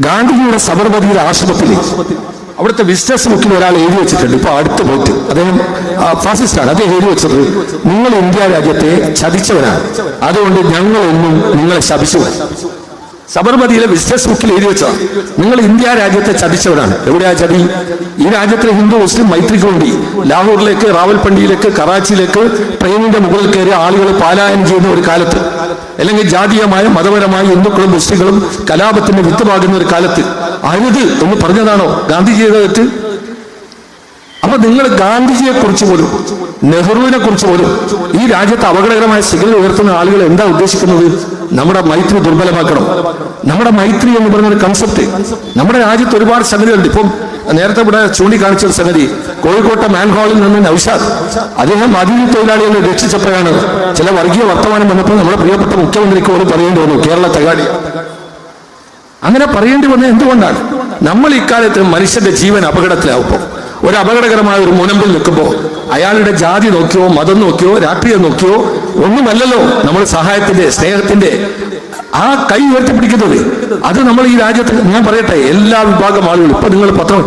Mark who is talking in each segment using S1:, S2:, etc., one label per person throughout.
S1: ഗാന്ധിജിയുടെ സബർമതിയിലെ ആശ്രമത്തിൽ അവിടുത്തെ വിസിറ്റേഴ്സ് ബുക്കിൽ ഒരാൾ എഴുതി വെച്ചിട്ടുണ്ട്. ഇപ്പൊ അടുത്ത് പോയിട്ട് അദ്ദേഹം ഫാസിസ്റ്റാണ്. അദ്ദേഹം എഴുതി വെച്ചത്, നിങ്ങൾ ഇന്ത്യ രാജ്യത്തെ ചതിച്ചവനാണ്, അതുകൊണ്ട് ഞങ്ങളൊന്നും നിങ്ങളെ ശപിച്ചു. സബർമതിയിലെ വിസിറ്റേഴ്സ് ബുക്കിൽ എഴുതി വെച്ച, നിങ്ങൾ ഇന്ത്യ രാജ്യത്തെ ചതിച്ചവരാണ്. എവിടെയാ ചതി? ഈ രാജ്യത്തിലെ ഹിന്ദു മുസ്ലിം മൈത്രിക്ക് വേണ്ടി ലാഹോറിലേക്ക്, റാവൽപിണ്ടിയിലേക്ക്, കറാച്ചിയിലേക്ക് ട്രെയിനിന്റെ മുകളിൽ കയറി ആളുകൾ പാലായനം ചെയ്യുന്ന ഒരു കാലത്ത്, അല്ലെങ്കിൽ ജാതീയമായ മതപരമായ ഹിന്ദുക്കളും മുസ്ലിങ്ങളും കലാപത്തിന്റെ വിത്ത് പാകുന്ന ഒരു കാലത്ത് അരുത് എന്ന് പറഞ്ഞതാണോ ഗാന്ധിജി ചെയ്ത തെറ്റ്? അപ്പൊ നിങ്ങൾ ഗാന്ധിജിയെ കുറിച്ച് പോലും നെഹ്റുവിനെ കുറിച്ച് പോലും ഈ രാജ്യത്ത് അപകടകരമായ സിഗ്നൽ ഉയർത്തുന്ന ആളുകൾ എന്താ ഉദ്ദേശിക്കുന്നത്? നമ്മുടെ മൈത്രി ദുർബലമാക്കണം. നമ്മുടെ മൈത്രി എന്ന് പറയുന്ന ഒരു കൺസെപ്റ്റ് നമ്മുടെ രാജ്യത്ത് ഒരുപാട് സംഗതികളുണ്ട്. ഇപ്പം നേരത്തെ ഇവിടെ ചൂണ്ടിക്കാണിച്ച ഒരു സംഗതി, കോഴിക്കോട്ടെ മാൻഹോളിൽ നിന്ന് നൗഷാദ് അദ്ദേഹം അതിഥി തൊഴിലാളികളെ രക്ഷിച്ചപ്പോഴാണ് ചില വർഗീയ വർത്തമാനം വന്നപ്പോൾ നമ്മുടെ പ്രിയപ്പെട്ട മുഖ്യമന്ത്രിക്ക് പോലും പറയേണ്ടി വന്നു, കേരള തകാടി. അങ്ങനെ പറയേണ്ടി വന്നത് എന്തുകൊണ്ടാണ്? നമ്മൾ ഇക്കാലത്ത് മനുഷ്യന്റെ ജീവൻ അപകടത്തിലാവുമ്പോൾ, ഒരു അപകടകരമായ ഒരു മുനമ്പിൽ നിൽക്കുമ്പോൾ അയാളുടെ ജാതി നോക്കിയോ മതം നോക്കിയോ രാഷ്ട്രീയം നോക്കിയോ ഒന്നുമല്ലല്ലോ നമ്മൾ സഹായത്തിന്റെ സ്നേഹത്തിന്റെ ആ കൈ ഉയർത്തിപ്പിടിക്കുന്നത്. അത് നമ്മൾ ഈ രാജ്യത്ത്, ഞാൻ പറയട്ടെ, എല്ലാ വിഭാഗം ആളുകളും ഇപ്പൊ നിങ്ങൾ പത്രം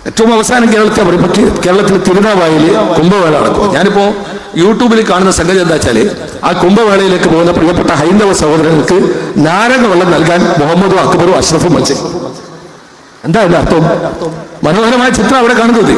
S1: ഏറ്റവും അവസാനം കേരളത്തിൽ തിരുനാവായിൽ കുംഭമേള നടക്കും. ഞാനിപ്പോ യൂട്യൂബിൽ കാണുന്ന സംഗതി എന്താ വെച്ചാല്, ആ കുംഭമേളയിലേക്ക് പോകുന്ന പ്രിയപ്പെട്ട ഹൈന്ദവ സഹോദരങ്ങൾക്ക് നാരങ്ങ വെള്ളം നൽകാൻ മുഹമ്മദും അക്ബറും അഷ്റഫും വച്ച്. എന്താ അതിന്റെ അർത്ഥം? മനോഹരമായ ചിത്രം അവിടെ കാണുന്നത്.